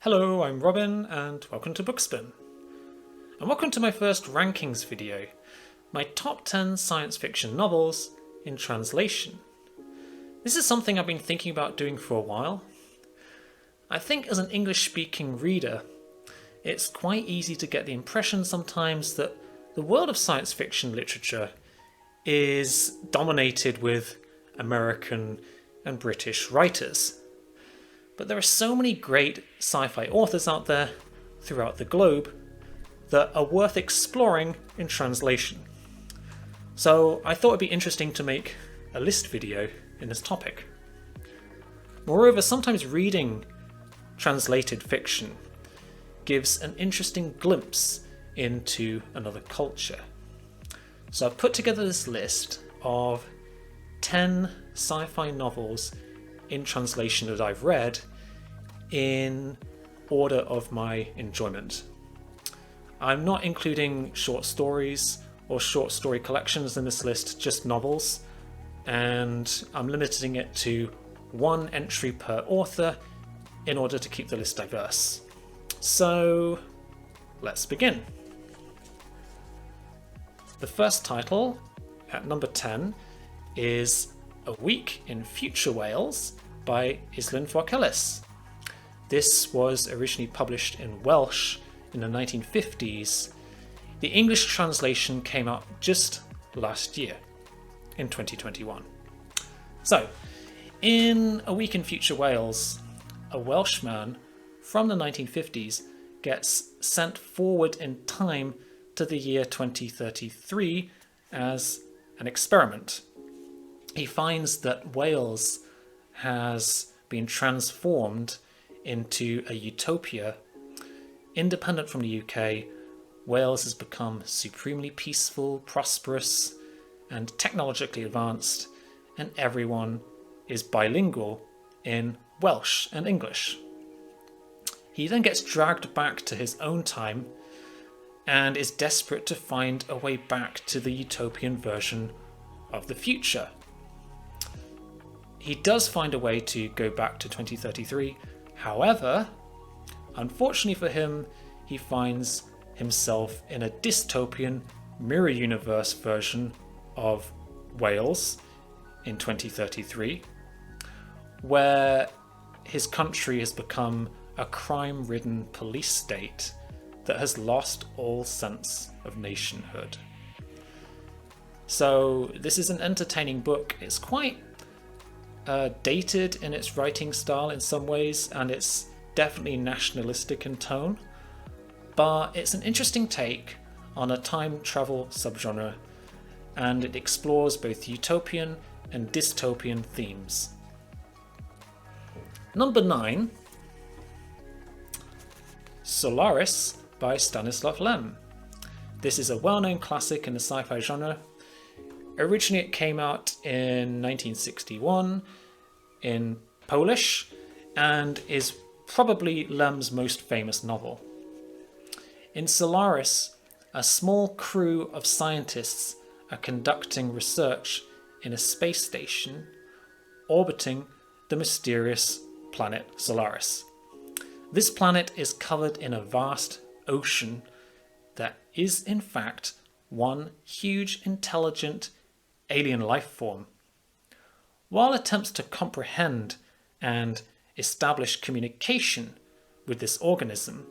Hello, I'm Robin and welcome to Bookspin. And welcome to my first rankings video, my top 10 science fiction novels in translation. This is something I've been thinking about doing for a while. I think as an English-speaking reader, it's quite easy to get the impression sometimes that the world of science fiction literature is dominated with American and British writers. But there are so many great sci-fi authors out there throughout the globe that are worth exploring in translation. So I thought it'd be interesting to make a list video in this topic. Moreover, sometimes reading translated fiction gives an interesting glimpse into another culture. So I've put together this list of 10 sci-fi novels in translation that I've read in order of my enjoyment. I'm not including short stories or short story collections in this list, just novels, and I'm limiting it to one entry per author in order to keep the list diverse. So let's begin. The first title, at number 10, is A Week in Future Wales by Islyn Ffoc Ellis. This was originally published in Welsh in the 1950s. The English translation came out just last year, in 2021. So, in A Week in Future Wales, a Welshman from the 1950s gets sent forward in time to the year 2033 as an experiment. He finds that Wales has been transformed into a utopia. Independent from the UK, Wales has become supremely peaceful, prosperous, and technologically advanced, and everyone is bilingual in Welsh and English. He then gets dragged back to his own time and is desperate to find a way back to the utopian version of the future. He does find a way to go back to 2033. However, unfortunately for him, he finds himself in a dystopian mirror universe version of Wales in 2033, where his country has become a crime-ridden police state that has lost all sense of nationhood. So this is an entertaining book. It's quite dated in its writing style in some ways, and it's definitely nationalistic in tone, but it's an interesting take on a time travel subgenre, and it explores both utopian and dystopian themes. Number 9, Solaris by Stanislaw Lem. This is a well-known classic in the sci-fi genre. Originally it came out in 1961 in Polish and is probably Lem's most famous novel. In Solaris, a small crew of scientists are conducting research in a space station orbiting the mysterious planet Solaris. This planet is covered in a vast ocean that is in fact one huge intelligent alien life form. While attempts to comprehend and establish communication with this organism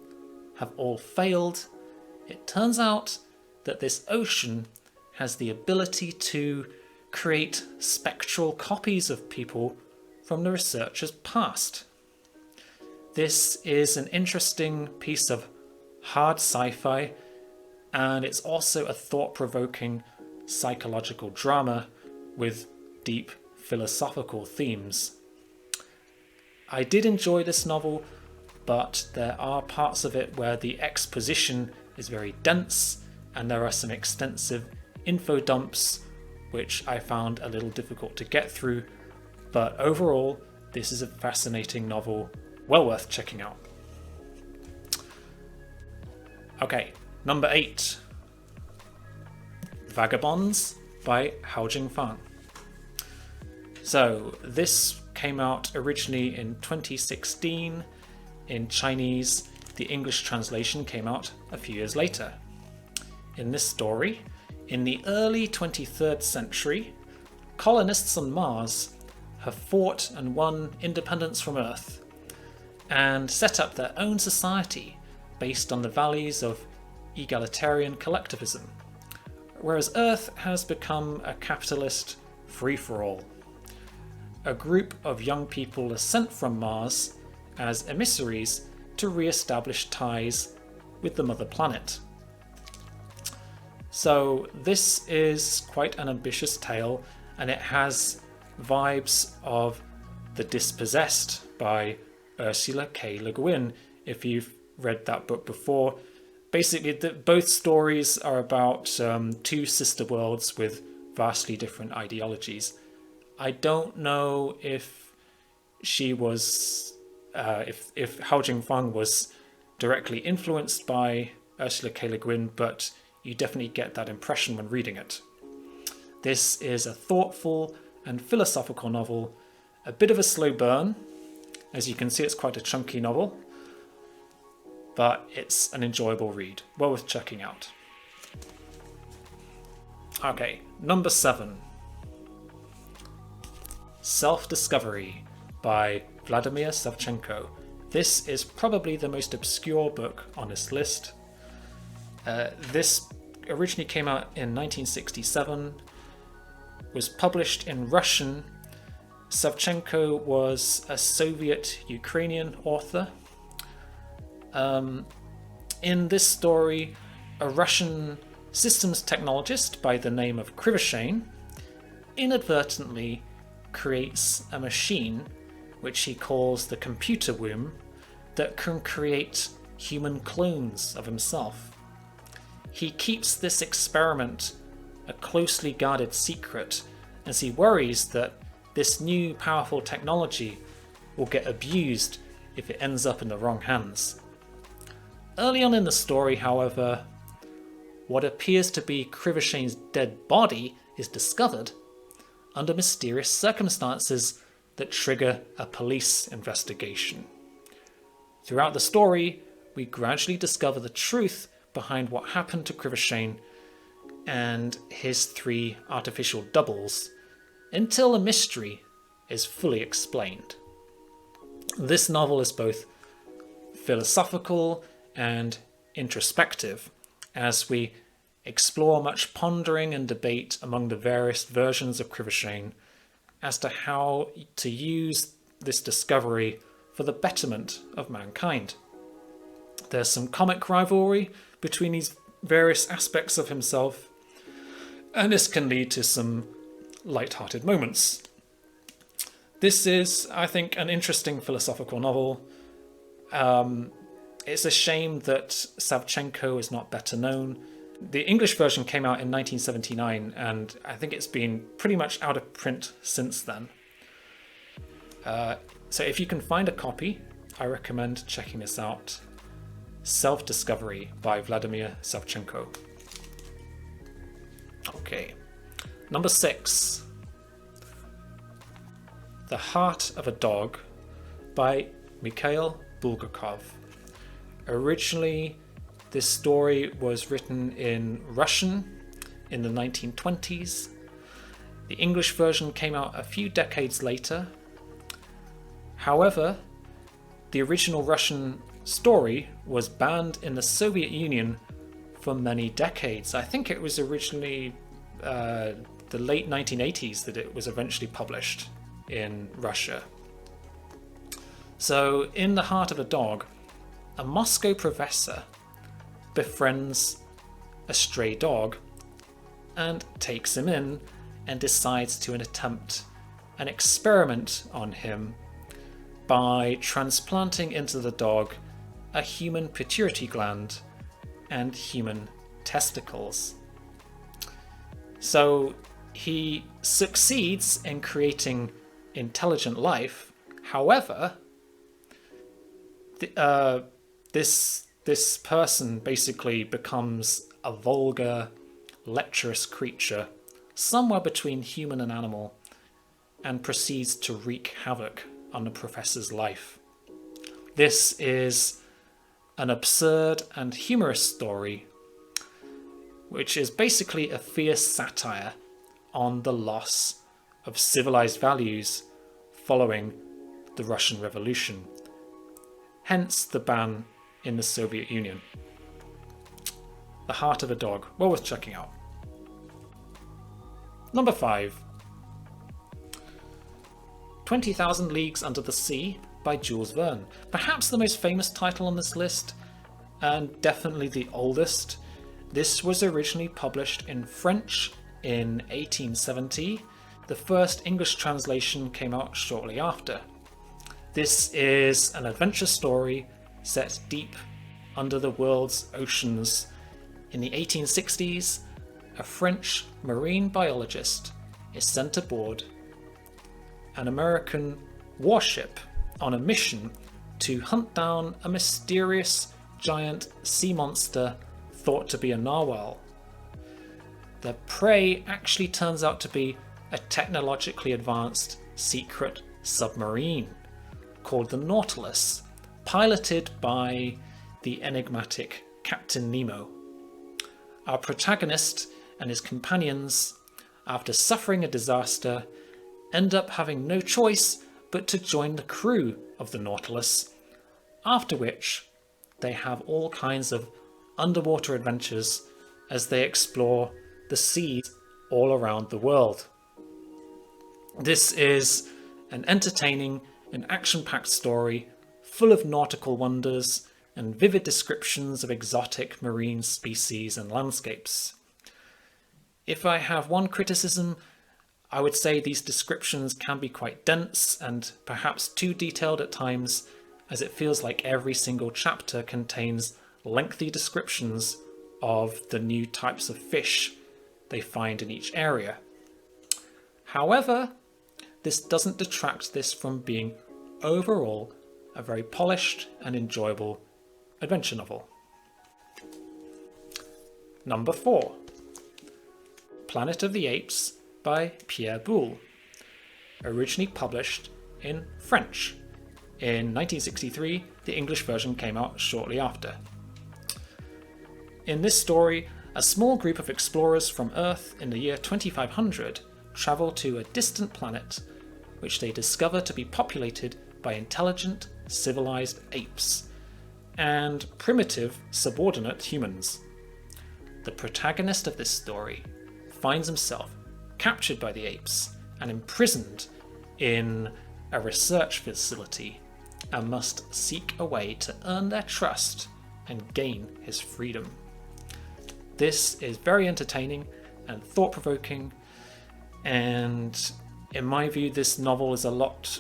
have all failed, it turns out that this ocean has the ability to create spectral copies of people from the researchers' past. This is an interesting piece of hard sci-fi, and it's also a thought-provoking psychological drama with deep philosophical themes. I did enjoy this novel, but there are parts of it where the exposition is very dense and there are some extensive info dumps which I found a little difficult to get through, but overall this is a fascinating novel, well worth checking out. Okay, number 8, Vagabonds by Hao Jingfang. So this came out originally in 2016 In Chinese, the English translation came out a few years later. In this story, in the early 23rd century, colonists on Mars have fought and won independence from Earth and set up their own society based on the values of egalitarian collectivism, whereas Earth has become a capitalist free-for-all. A group of young people are sent from Mars as emissaries to re-establish ties with the mother planet. So this is quite an ambitious tale, and it has vibes of The Dispossessed by Ursula K. Le Guin, if you've read that book before. Basically, both stories are about two sister worlds with vastly different ideologies. I don't know if she was, if Hao Jingfang was directly influenced by Ursula K. Le Guin, but you definitely get that impression when reading it. This is a thoughtful and philosophical novel, a bit of a slow burn. As you can see, it's quite a chunky novel, but it's an enjoyable read, well worth checking out. Okay, number 7. Self-Discovery by Vladimir Savchenko. This is probably the most obscure book on this list. This originally came out in 1967, was published in Russian. Savchenko was a Soviet-Ukrainian author. In this story, a Russian systems technologist by the name of Krivoshein inadvertently creates a machine which he calls the computer womb that can create human clones of himself. He keeps this experiment a closely guarded secret as he worries that this new powerful technology will get abused if it ends up in the wrong hands. Early on in the story, however, what appears to be Krivoshein's dead body is discovered under mysterious circumstances that trigger a police investigation. Throughout the story, we gradually discover the truth behind what happened to Krivoshein and his 3 artificial doubles, until the mystery is fully explained. This novel is both philosophical and introspective, as we explore much pondering and debate among the various versions of Krivoshein as to how to use this discovery for the betterment of mankind. There's some comic rivalry between these various aspects of himself, and this can lead to some light-hearted moments. This is, I think, an interesting philosophical novel. It's a shame that Savchenko is not better known. The English version came out in 1979, and I think it's been pretty much out of print since then. So if you can find a copy, I recommend checking this out. Self-Discovery by Vladimir Savchenko. Okay, number 6. The Heart of a Dog by Mikhail Bulgakov. Originally, this story was written in Russian in the 1920s. The English version came out a few decades later. However, the original Russian story was banned in the Soviet Union for many decades. I think it was originally the late 1980s that it was eventually published in Russia. So, in The Heart of a Dog, a Moscow professor befriends a stray dog and takes him in and decides to attempt an experiment on him by transplanting into the dog a human pituitary gland and human testicles. So he succeeds in creating intelligent life. However, this person basically becomes a vulgar, lecherous creature, somewhere between human and animal, and proceeds to wreak havoc on the professor's life. This is an absurd and humorous story, which is basically a fierce satire on the loss of civilized values following the Russian Revolution, hence the ban in the Soviet Union. The Heart of a Dog, well worth checking out. Number 5. 20,000 Leagues Under the Sea by Jules Verne. Perhaps the most famous title on this list, and definitely the oldest. This was originally published in French in 1870. The first English translation came out shortly after. This is an adventure story set deep under the world's oceans. In the 1860s, a French marine biologist is sent aboard an American warship on a mission to hunt down a mysterious giant sea monster thought to be a narwhal. The prey actually turns out to be a technologically advanced secret submarine called the Nautilus, piloted by the enigmatic Captain Nemo. Our protagonist and his companions, after suffering a disaster, end up having no choice but to join the crew of the Nautilus, after which they have all kinds of underwater adventures as they explore the seas all around the world. This is an entertaining and action-packed story full of nautical wonders and vivid descriptions of exotic marine species and landscapes. If I have one criticism, I would say these descriptions can be quite dense and perhaps too detailed at times, as it feels like every single chapter contains lengthy descriptions of the new types of fish they find in each area. However, this doesn't detract this from being overall a very polished and enjoyable adventure novel. Number 4. Planet of the Apes by Pierre Boulle, originally published in French. In 1963, the English version came out shortly after. In this story, a small group of explorers from Earth in the year 2500 travel to a distant planet, which they discover to be populated by intelligent, civilized apes and primitive, subordinate humans. The protagonist of this story finds himself captured by the apes and imprisoned in a research facility and must seek a way to earn their trust and gain his freedom. This is very entertaining and thought-provoking, and in my view this novel is a lot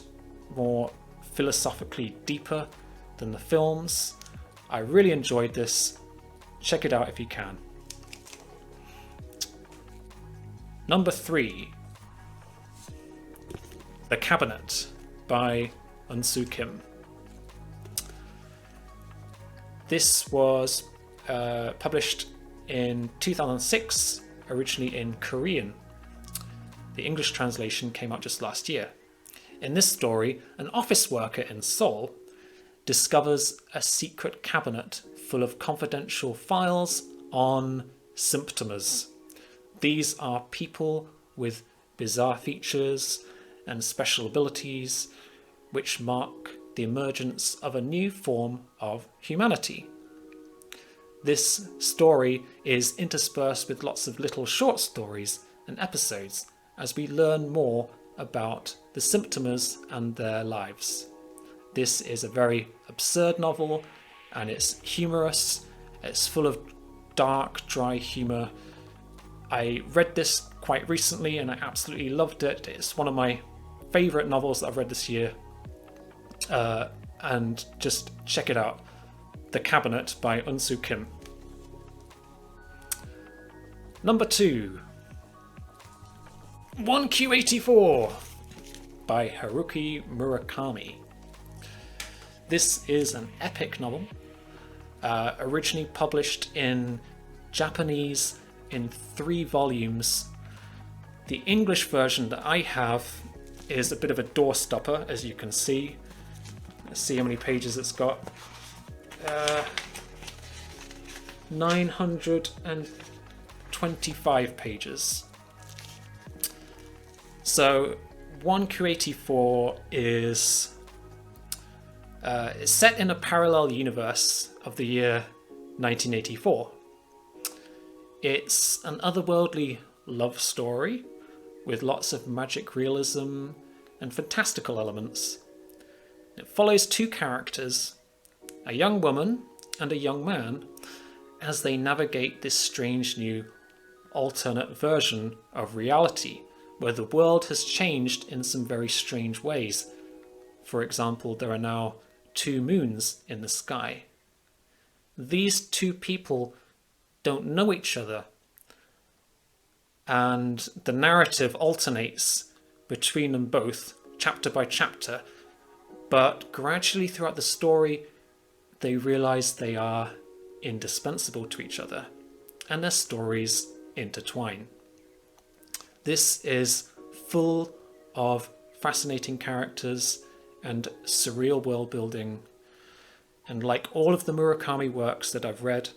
more philosophically deeper than the films. I really enjoyed this. Check it out if you can. Number 3. The Cabinet by Eun-Soo Kim. This was published in 2006, originally in Korean. The English translation came out just last year. In this story, an office worker in Seoul discovers a secret cabinet full of confidential files on symptomers. These are people with bizarre features and special abilities which mark the emergence of a new form of humanity. This story is interspersed with lots of little short stories and episodes as we learn more about the symptomers and their lives. This is a very absurd novel, and it's humorous. It's full of dark, dry humour. I read this quite recently and I absolutely loved it. It's one of my favourite novels that I've read this year. And just check it out. The Cabinet by Eun-Soo Kim. Number 2. 1Q84 by Haruki Murakami. This is an epic novel, originally published in Japanese in 3 volumes. The English version that I have is a bit of a doorstopper, as you can see. Let's see how many pages it's got. 925 pages. So 1Q84 is set in a parallel universe of the year 1984. It's an otherworldly love story with lots of magic realism and fantastical elements. It follows two characters, a young woman and a young man, as they navigate this strange new alternate version of reality where the world has changed in some very strange ways. For example, there are now 2 moons in the sky. These two people don't know each other, and the narrative alternates between them both, chapter by chapter, but gradually throughout the story they realize they are indispensable to each other, and their stories intertwine. This is full of fascinating characters and surreal world building, and like all of the Murakami works that I've read,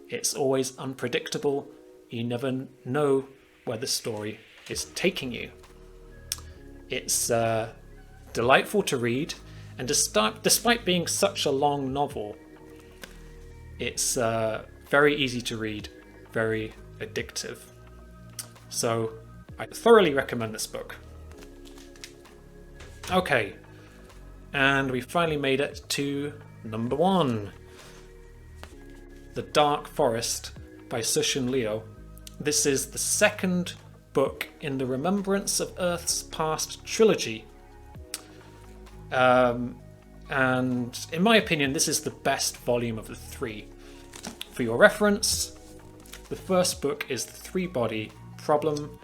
it's always unpredictable. You never know where the story is taking you. It's delightful to read, and despite being such a long novel, it's very easy to read, very addictive. So I thoroughly recommend this book. Okay, and we finally made it to number 1. The Dark Forest by Cixin Liu. This is the second book in the Remembrance of Earth's Past trilogy. And in my opinion, this is the best volume of the 3. For your reference, the first book is The Three-Body Problem,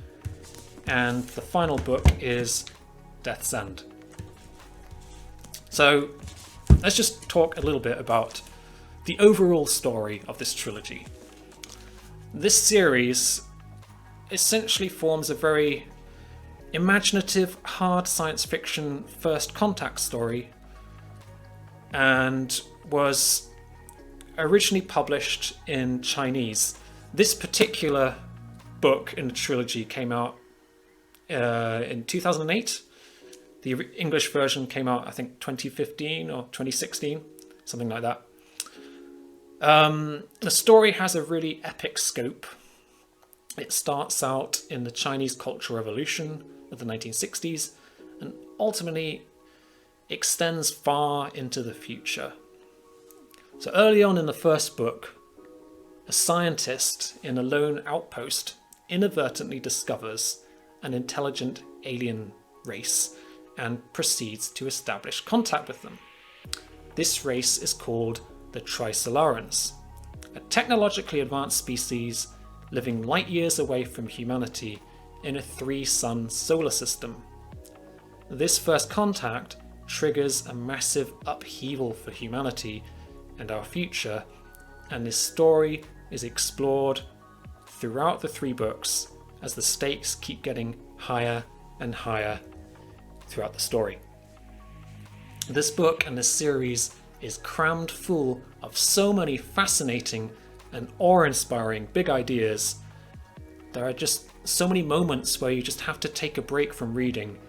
and the final book is Death's End. So let's just talk a little bit about the overall story of this trilogy. This series essentially forms a very imaginative, hard science fiction first contact story, and was originally published in Chinese. This particular book in the trilogy came out in 2008. The English version came out, I think, 2015 or 2016, something like that. The story has a really epic scope. It starts out in the Chinese Cultural Revolution of the 1960s and ultimately extends far into the future. So early on in the first book, a scientist in a lone outpost inadvertently discovers an intelligent alien race and proceeds to establish contact with them. This race is called the Trisolarans, a technologically advanced species living light years away from humanity in a 3-sun solar system. This first contact triggers a massive upheaval for humanity and our future, and this story is explored throughout the 3 books as the stakes keep getting higher and higher throughout the story. This book and this series is crammed full of so many fascinating and awe-inspiring big ideas. There are just so many moments where you just have to take a break from reading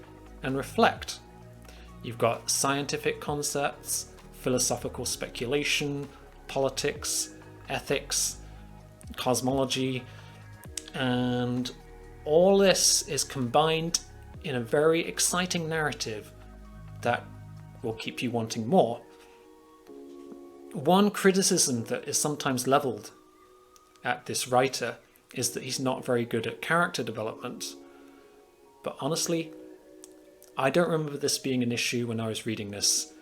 and reflect. You've got scientific concepts, philosophical speculation, politics, ethics, cosmology, and all this is combined in a very exciting narrative that will keep you wanting more. One criticism that is sometimes leveled at this writer is that he's not very good at character development. But honestly, I don't remember this being an issue when I was reading this.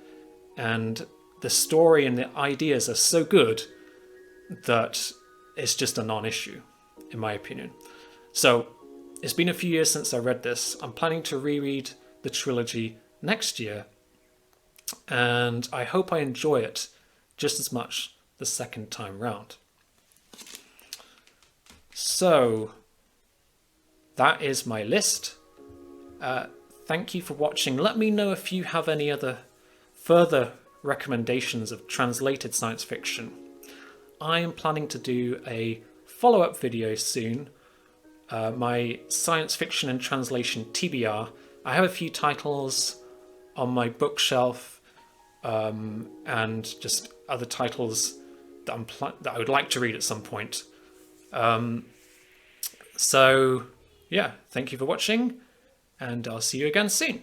And the story and the ideas are so good that it's just a non-issue, in my opinion. So it's been a few years since I read this. I'm planning to reread the trilogy next year, and I hope I enjoy it just as much the second time round. So that is my list. Thank you for watching. Let me know if you have any other further recommendations of translated science fiction, I am planning to do a follow-up video soon. My science fiction and translation TBR. I have a few titles on my bookshelf and just other titles that I would like to read at some point. So yeah, thank you for watching, and I'll see you again soon.